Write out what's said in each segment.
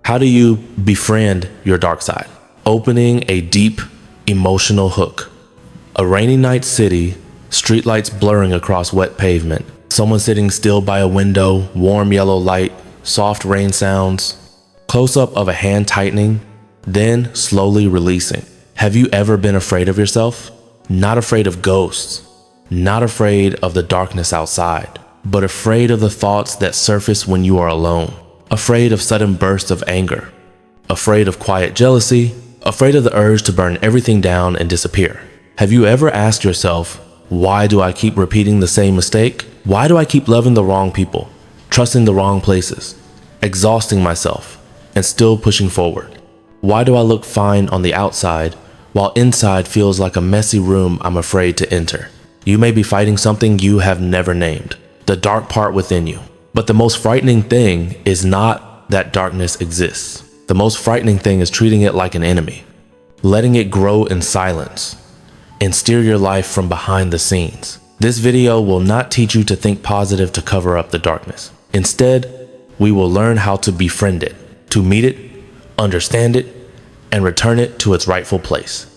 How do you befriend your dark side? Opening a deep emotional hook. A rainy night city, streetlights blurring across wet pavement, someone sitting still by a window, warm yellow light, soft rain sounds, close-up of a hand tightening, then slowly releasing. Have you ever been afraid of yourself? Not afraid of ghosts, not afraid of the darkness outside, but afraid of the thoughts that surface when you are alone. Afraid of sudden bursts of anger, afraid of quiet jealousy, afraid of the urge to burn everything down and disappear. Have you ever asked yourself, why do I keep repeating the same mistake? Why do I keep loving the wrong people, trusting the wrong places, exhausting myself, and still pushing forward? Why do I look fine on the outside while inside feels like a messy room I'm afraid to enter? You may be fighting something you have never named, the dark part within you. But the most frightening thing is not that darkness exists. The most frightening thing is treating it like an enemy, letting it grow in silence and steer your life from behind the scenes. This video will not teach you to think positive to cover up the darkness. Instead, we will learn how to befriend it, to meet it, understand it, and return it to its rightful place.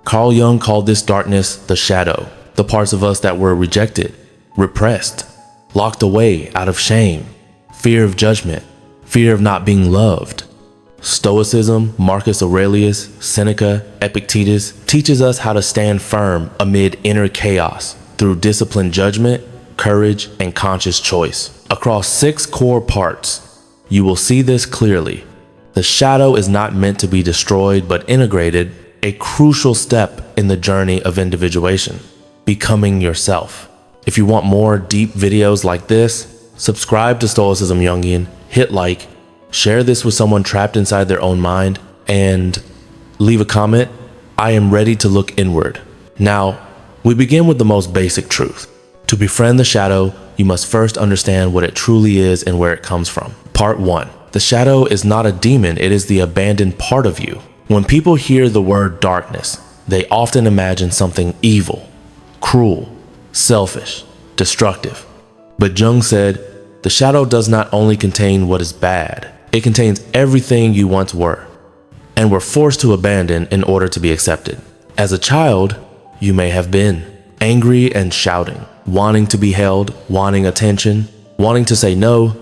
Carl Jung called this darkness the shadow, the parts of us that were rejected, repressed, locked away out of shame, fear of judgment, fear of not being loved. Stoicism, Marcus Aurelius, Seneca, Epictetus teaches us how to stand firm amid inner chaos through disciplined judgment, courage, and conscious choice. Across 6 core parts, you will see this clearly. The shadow is not meant to be destroyed but integrated, a crucial step in the journey of individuation, becoming yourself. If you want more deep videos like this, subscribe to Stoicism Jungian, hit like, share this with someone trapped inside their own mind, and leave a comment. I am ready to look inward. Now, we begin with the most basic truth. To befriend the shadow, you must first understand what it truly is and where it comes from. Part 1. The shadow is not a demon, it is the abandoned part of you. When people hear the word darkness, they often imagine something evil, cruel, selfish, destructive. But Jung said, the shadow does not only contain what is bad, it contains everything you once were and were forced to abandon in order to be accepted. As a child, you may have been angry and shouting, wanting to be held, wanting attention, wanting to say no,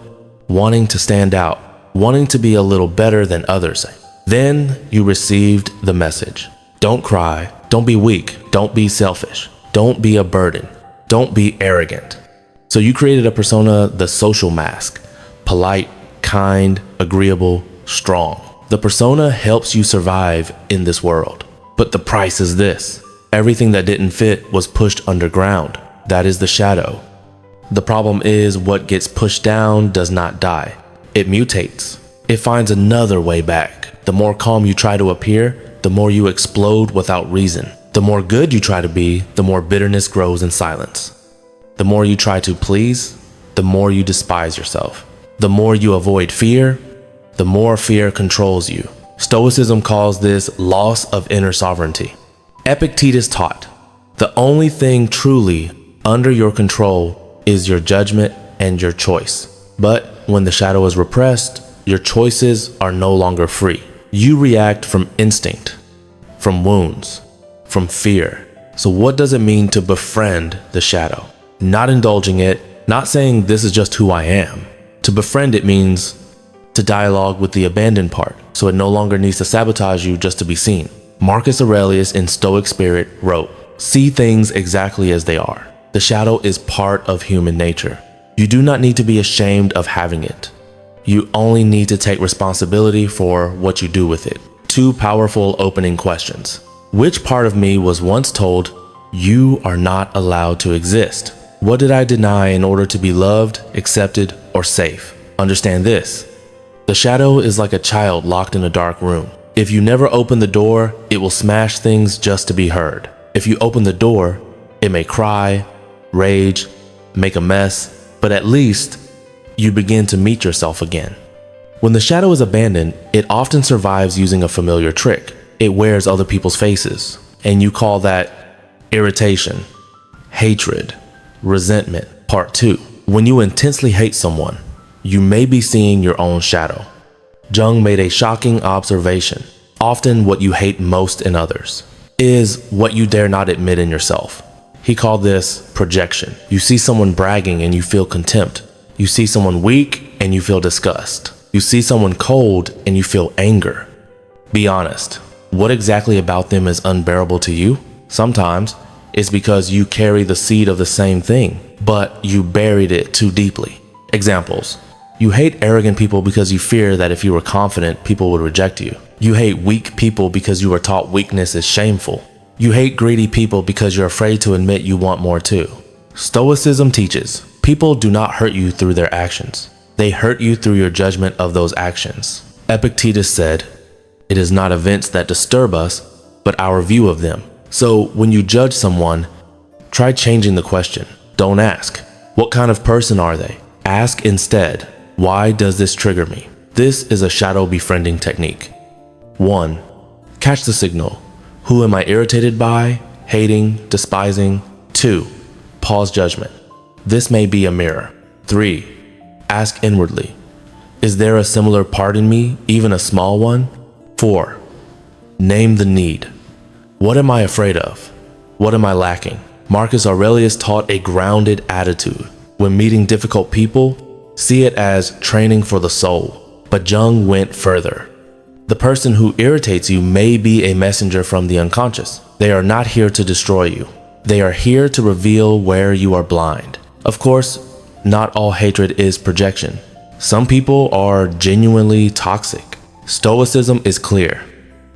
wanting to stand out, wanting to be a little better than others. Then you received the message. Don't cry, don't be weak, don't be selfish, don't be a burden, don't be arrogant. So you created a persona, the social mask, polite, kind, agreeable, strong. The persona helps you survive in this world. But the price is this. Everything that didn't fit was pushed underground. That is the shadow. The problem is what gets pushed down does not die. It mutates. It finds another way back. The more calm you try to appear, the more you explode without reason. The more good you try to be, the more bitterness grows in silence. The more you try to please, the more you despise yourself. The more you avoid fear, the more fear controls you. Stoicism calls this loss of inner sovereignty. Epictetus taught, the only thing truly under your control is your judgment and your choice. But when the shadow is repressed, your choices are no longer free. You react from instinct, from wounds, from fear. So what does it mean to befriend the shadow? Not indulging it, not saying this is just who I am. To befriend it means to dialogue with the abandoned part, so it no longer needs to sabotage you just to be seen. Marcus Aurelius in Stoic Spirit wrote, "See things exactly as they are. The shadow is part of human nature. You do not need to be ashamed of having it. You only need to take responsibility for what you do with it." 2 powerful opening questions. Which part of me was once told, you are not allowed to exist? What did I deny in order to be loved, accepted, or safe? Understand this. The shadow is like a child locked in a dark room. If you never open the door, it will smash things just to be heard. If you open the door, it may cry, rage, make a mess, but at least you begin to meet yourself again. When the shadow is abandoned, it often survives using a familiar trick. It wears other people's faces, and you call that irritation, hatred, resentment. Part 2. When you intensely hate someone, you may be seeing your own shadow. Jung made a shocking observation. Often what you hate most in others is what you dare not admit in yourself. He called this projection. You see someone bragging and you feel contempt. You see someone weak and you feel disgust. You see someone cold and you feel anger. Be honest. What exactly about them is unbearable to you? Sometimes it's because you carry the seed of the same thing, but you buried it too deeply. Examples. You hate arrogant people because you fear that if you were confident, people would reject you. You hate weak people because you were taught weakness is shameful. You hate greedy people because you're afraid to admit you want more too. Stoicism teaches, people do not hurt you through their actions. They hurt you through your judgment of those actions. Epictetus said, it is not events that disturb us, but our view of them. So when you judge someone, try changing the question. Don't ask, what kind of person are they? Ask instead, why does this trigger me? This is a shadow befriending technique. 1. Catch the signal. Who am I irritated by, hating, despising? 2. Pause judgment. This may be a mirror. 3. Ask inwardly. Is there a similar part in me, even a small one? 4. Name the need. What am I afraid of? What am I lacking? Marcus Aurelius taught a grounded attitude. When meeting difficult people, see it as training for the soul. But Jung went further. The person who irritates you may be a messenger from the unconscious. They are not here to destroy you. They are here to reveal where you are blind. Of course, not all hatred is projection. Some people are genuinely toxic. Stoicism is clear.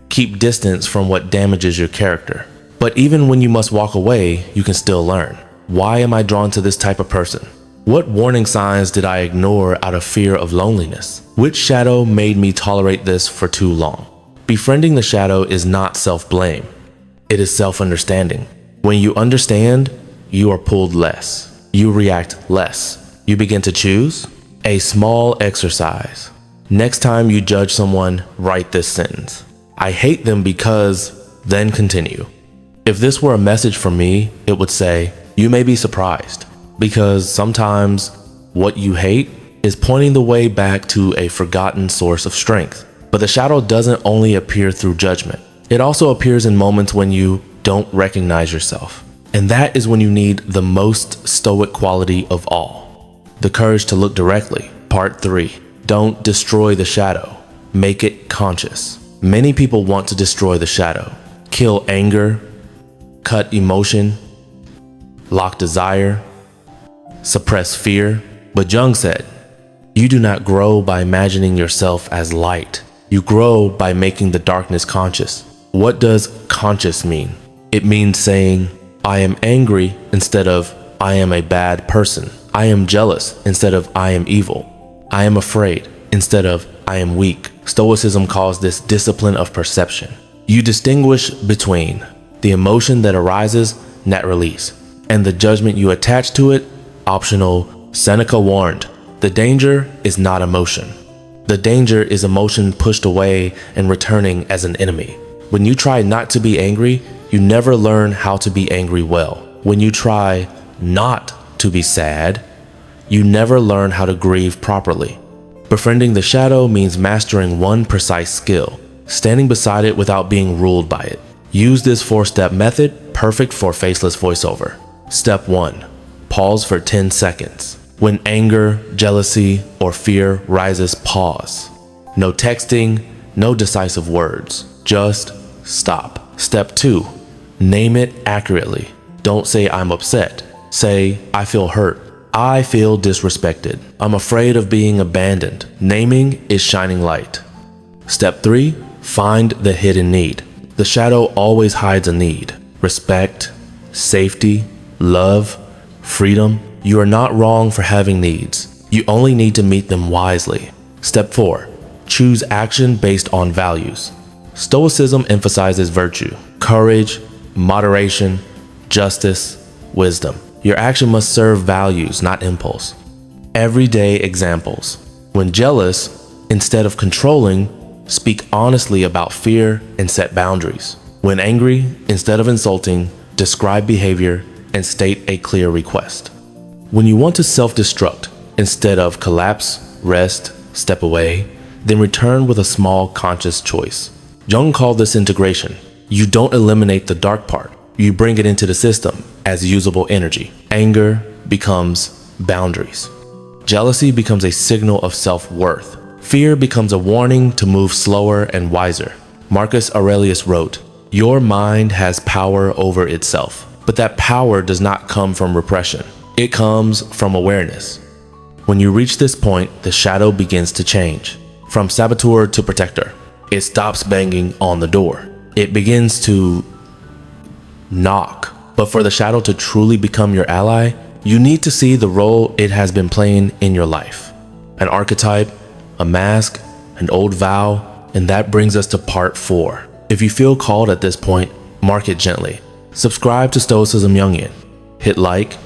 Keep distance from what damages your character. But even when you must walk away, you can still learn. Why am I drawn to this type of person? What warning signs did I ignore out of fear of loneliness? Which shadow made me tolerate this for too long? Befriending the shadow is not self-blame. It is self-understanding. When you understand, you are pulled less. You react less. You begin to choose. A small exercise. Next time you judge someone, write this sentence. I hate them because, then continue. If this were a message for me, it would say, you may be surprised, because sometimes what you hate is pointing the way back to a forgotten source of strength. But the shadow doesn't only appear through judgment. It also appears in moments when you don't recognize yourself. And that is when you need the most stoic quality of all. The courage to look directly. Part 3. Don't destroy the shadow. Make it conscious. Many people want to destroy the shadow. Kill anger, cut emotion, lock desire, suppress fear. But Jung said, you do not grow by imagining yourself as light. You grow by making the darkness conscious. What does conscious mean? It means saying, I am angry instead of I am a bad person. I am jealous instead of I am evil. I am afraid instead of I am weak. Stoicism calls this discipline of perception. You distinguish between the emotion that arises, net release, and the judgment you attach to it, optional. Seneca warned, the danger is not emotion. The danger is emotion pushed away and returning as an enemy. When you try not to be angry, you never learn how to be angry well. When you try not to be sad, you never learn how to grieve properly. Befriending the shadow means mastering one precise skill, standing beside it without being ruled by it. Use this 4-step method, perfect for faceless voiceover. Step 1. Pause for 10 seconds. When anger, jealousy, or fear rises, pause. No texting, no decisive words. Just stop. Step 2. Name it accurately. Don't say I'm upset. Say I feel hurt. I feel disrespected. I'm afraid of being abandoned. Naming is shining light. Step 3. Find the hidden need. The shadow always hides a need. Respect, safety, love, freedom. You are not wrong for having needs. You only need to meet them wisely. Step 4. Choose action based on values. Stoicism emphasizes virtue, courage, moderation, justice, wisdom. Your action must serve values, not impulse. Everyday examples. When jealous, instead of controlling, speak honestly about fear and set boundaries. When angry, instead of insulting, describe behavior and state a clear request. When you want to self-destruct, instead of collapse, rest, step away, then return with a small conscious choice. Jung called this integration. You don't eliminate the dark part. You bring it into the system as usable energy. Anger becomes boundaries. Jealousy becomes a signal of self-worth. Fear becomes a warning to move slower and wiser. Marcus Aurelius wrote, "Your mind has power over itself, but that power does not come from repression. It comes from awareness." When you reach this point, the shadow begins to change. From saboteur to protector. It stops banging on the door. It begins to knock. But for the shadow to truly become your ally, you need to see the role it has been playing in your life. An archetype, a mask, an old vow, and that brings us to part 4. If you feel called at this point, mark it gently. Subscribe to Stoicism Jungian. Hit like,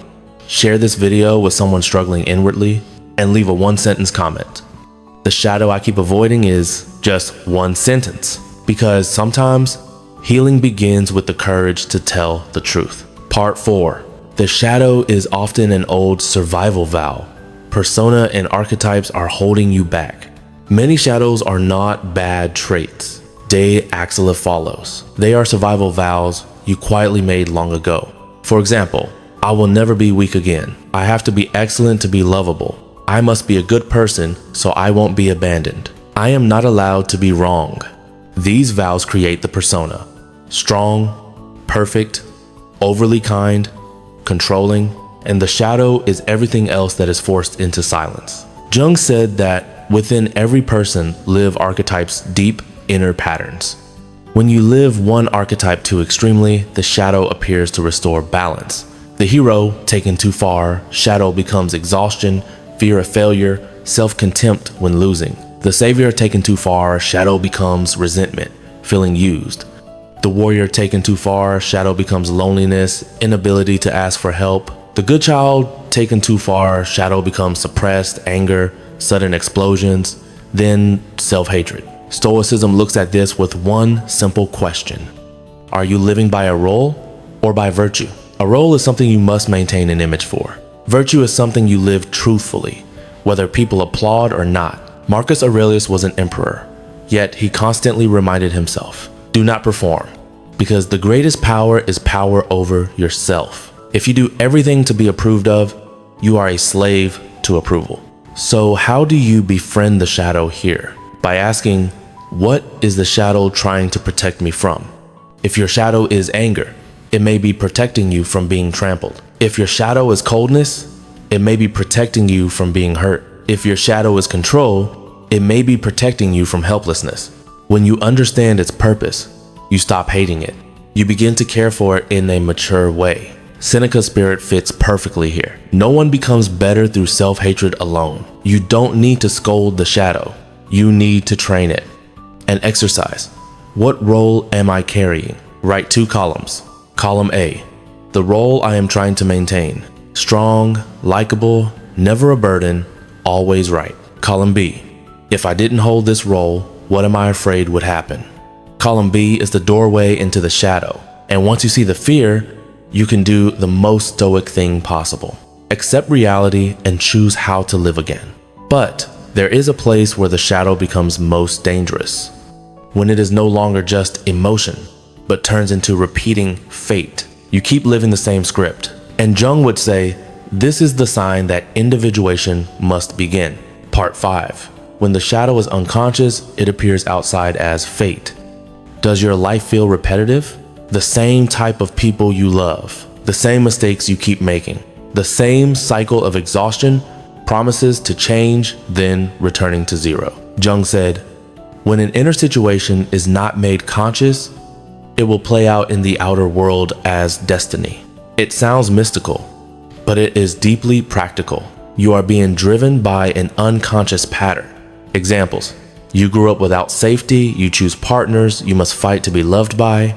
share this video with someone struggling inwardly, and leave a 1-sentence comment. The shadow I keep avoiding is just 1 sentence, because sometimes healing begins with the courage to tell the truth. Part 4. The shadow is often an old survival vow. Persona and archetypes are holding you back. Many shadows are not bad traits. De axilla follows. They are survival vows you quietly made long ago. For example, I will never be weak again. I have to be excellent to be lovable. I must be a good person so I won't be abandoned. I am not allowed to be wrong. These vows create the persona. Strong, perfect, overly kind, controlling, and the shadow is everything else that is forced into silence. Jung said that within every person live archetypes' deep inner patterns. When you live one archetype too extremely, the shadow appears to restore balance. The hero, taken too far, shadow becomes exhaustion, fear of failure, self-contempt when losing. The savior, taken too far, shadow becomes resentment, feeling used. The warrior, taken too far, shadow becomes loneliness, inability to ask for help. The good child, taken too far, shadow becomes suppressed, anger, sudden explosions, then self-hatred. Stoicism looks at this with one simple question. Are you living by a role or by virtue? A role is something you must maintain an image for. Virtue is something you live truthfully, whether people applaud or not. Marcus Aurelius was an emperor, yet he constantly reminded himself, do not perform, because the greatest power is power over yourself. If you do everything to be approved of, you are a slave to approval. So how do you befriend the shadow here? By asking, what is the shadow trying to protect me from? If your shadow is anger, it may be protecting you from being trampled. If your shadow is coldness, it may be protecting you from being hurt. If your shadow is control, it may be protecting you from helplessness. When you understand its purpose, you stop hating it. You begin to care for it in a mature way. Seneca's spirit fits perfectly here. No one becomes better through self-hatred alone. You don't need to scold the shadow. You need to train it. And exercise. What role am I carrying? Write 2 columns. Column A, the role I am trying to maintain. Strong, likable, never a burden, always right. Column B, if I didn't hold this role, what am I afraid would happen? Column B is the doorway into the shadow. And once you see the fear, you can do the most stoic thing possible. Accept reality and choose how to live again. But there is a place where the shadow becomes most dangerous. When it is no longer just emotion, but turns into repeating fate. You keep living the same script. And Jung would say, this is the sign that individuation must begin. Part 5. When the shadow is unconscious, it appears outside as fate. Does your life feel repetitive? The same type of people you love, the same mistakes you keep making, the same cycle of exhaustion, promises to change, then returning to zero. Jung said, when an inner situation is not made conscious, it will play out in the outer world as destiny. It sounds mystical, but it is deeply practical. You are being driven by an unconscious pattern. Examples: you grew up without safety, you choose partners you must fight to be loved by.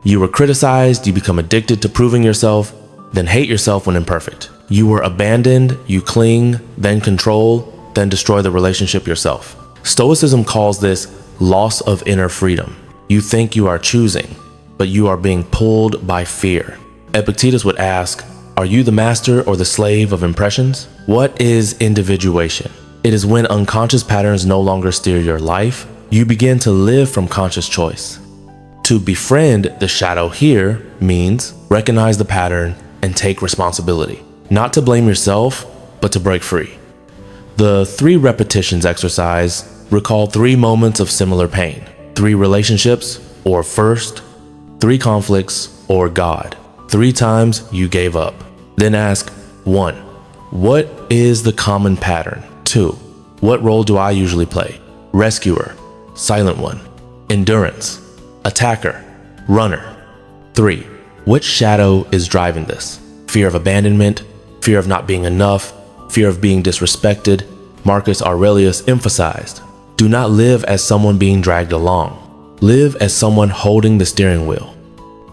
You were criticized, you become addicted to proving yourself, then hate yourself when imperfect. You were abandoned, you cling, then control, then destroy the relationship yourself. Stoicism calls this loss of inner freedom. You think you are choosing, but you are being pulled by fear. Epictetus would ask, are you the master or the slave of impressions? What is individuation? It is when unconscious patterns no longer steer your life, you begin to live from conscious choice. To befriend the shadow here means recognize the pattern and take responsibility. Not to blame yourself, but to break free. The 3 repetitions exercise recall 3 moments of similar pain, 3 relationships or first, 3 conflicts or God, 3 times you gave up. Then ask 1. What is the common pattern? 2. What role do I usually play? Rescuer, silent one, endurance, attacker, runner. 3. Which shadow is driving this? Fear of abandonment, fear of not being enough, fear of being disrespected. Marcus Aurelius emphasized, do not live as someone being dragged along. Live as someone holding the steering wheel.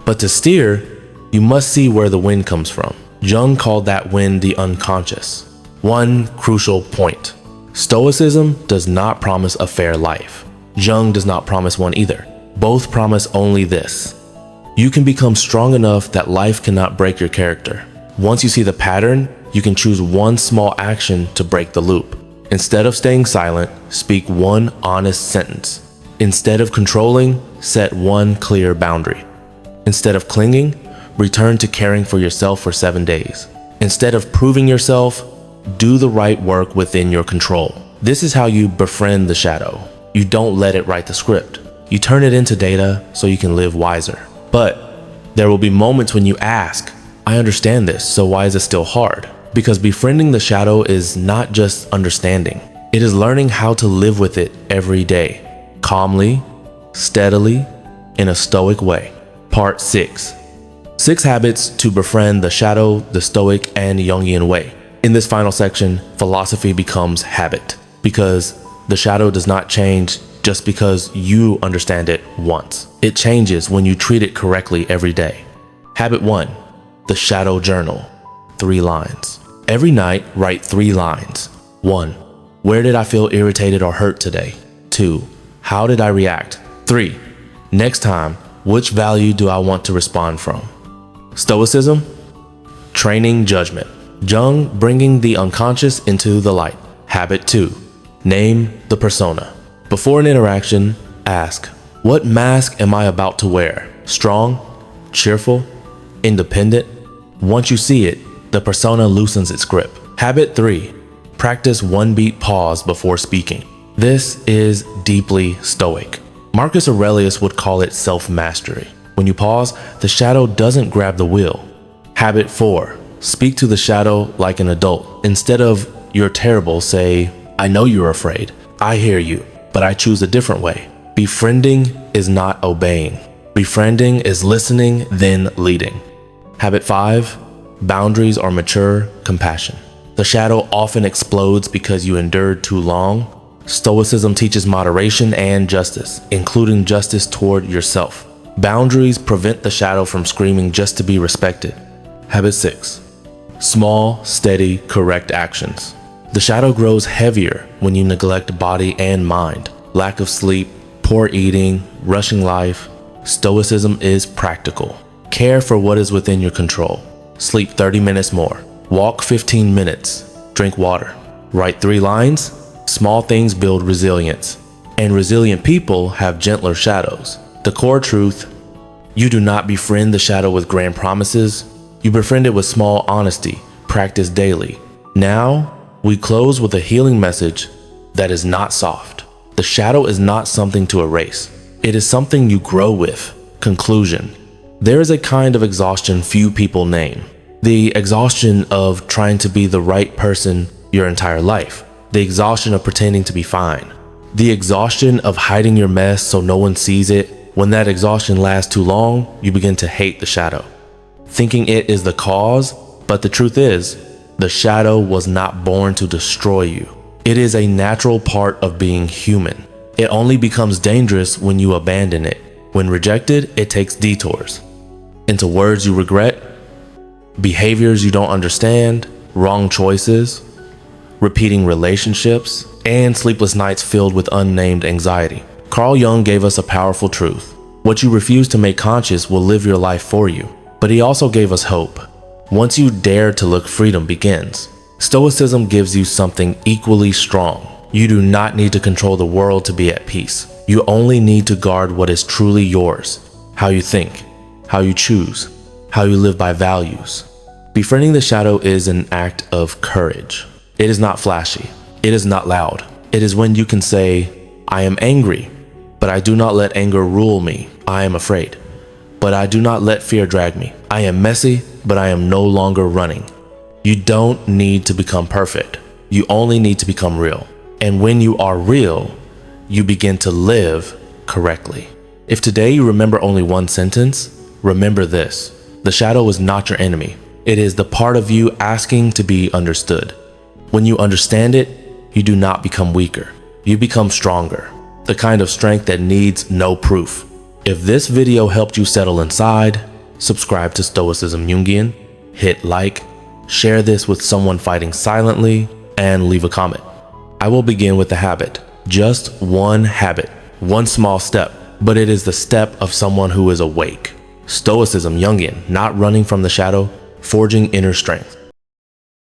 But to steer, you must see where the wind comes from. Jung called that wind the unconscious. One crucial point. Stoicism does not promise a fair life. Jung does not promise one either. Both promise only this. You can become strong enough that life cannot break your character. Once you see the pattern, you can choose one small action to break the loop. Instead of staying silent, speak one honest sentence. Instead of controlling, set one clear boundary. Instead of clinging, return to caring for yourself for 7 days. Instead of proving yourself, do the right work within your control. This is how you befriend the shadow. You don't let it write the script. You turn it into data so you can live wiser. But there will be moments when you ask, I understand this, so why is it still hard? Because befriending the shadow is not just understanding. It is learning how to live with it every day, calmly, steadily, in a Stoic way. Part 6. 6 habits to befriend the shadow, the Stoic and Jungian way. In this final section, philosophy becomes habit, because the shadow does not change just because you understand it once. It changes when you treat it correctly every day. Habit 1. The shadow journal. 3 lines. Every night, write 3 lines. 1. Where did I feel irritated or hurt today? 2. How did I react? 3. Next time, which value do I want to respond from? Stoicism? Training judgment. Jung bringing the unconscious into the light. Habit 2. Name the persona. Before an interaction, ask, what mask am I about to wear? Strong? Cheerful? Independent? Once you see it, the persona loosens its grip. Habit 3. Practice 1-beat pause before speaking. This is deeply Stoic. Marcus Aurelius would call it self-mastery. When you pause, the shadow doesn't grab the wheel. Habit 4. Speak to the shadow like an adult. Instead of, you're terrible, say, I know you're afraid. I hear you, but I choose a different way. Befriending is not obeying. Befriending is listening, then leading. Habit 5. Boundaries are mature compassion. The shadow often explodes because you endured too long. Stoicism teaches moderation and justice, including justice toward yourself. Boundaries prevent the shadow from screaming just to be respected. Habit 6. Small, steady, correct actions. The shadow grows heavier when you neglect body and mind. Lack of sleep, poor eating, rushing life. Stoicism is practical. Care for what is within your control. Sleep 30 minutes more. Walk 15 minutes. Drink water. Write 3 lines. Small things build resilience. And resilient people have gentler shadows. The core truth: you do not befriend the shadow with grand promises. You befriend it with small honesty, practiced daily. Now, we close with a healing message that is not soft. The shadow is not something to erase. It is something you grow with. Conclusion: there is a kind of exhaustion few people name. The exhaustion of trying to be the right person your entire life. The exhaustion of pretending to be fine. The exhaustion of hiding your mess so no one sees it. When that exhaustion lasts too long, you begin to hate the shadow, thinking it is the cause, but the truth is, the shadow was not born to destroy you. It is a natural part of being human. It only becomes dangerous when you abandon it. When rejected, it takes detours into words you regret, behaviors you don't understand, wrong choices, repeating relationships, and sleepless nights filled with unnamed anxiety. Carl Jung gave us a powerful truth. What you refuse to make conscious will live your life for you. But he also gave us hope. Once you dare to look, freedom begins. Stoicism gives you something equally strong. You do not need to control the world to be at peace. You only need to guard what is truly yours, how you think, how you choose, how you live by values. Befriending the shadow is an act of courage. It is not flashy. It is not loud. It is when you can say, I am angry, but I do not let anger rule me. I am afraid, but I do not let fear drag me. I am messy, but I am no longer running. You don't need to become perfect. You only need to become real. And when you are real, you begin to live correctly. If today you remember only one sentence, remember this: the shadow is not your enemy. It is the part of you asking to be understood. When you understand it, you do not become weaker. You become stronger, the kind of strength that needs no proof. If this video helped you settle inside, subscribe to Stoicism Jungian, hit like, share this with someone fighting silently, and leave a comment. I will begin with the habit. Just one habit, one small step, but it is the step of someone who is awake. Stoicism Jungian, not running from the shadow, forging inner strength.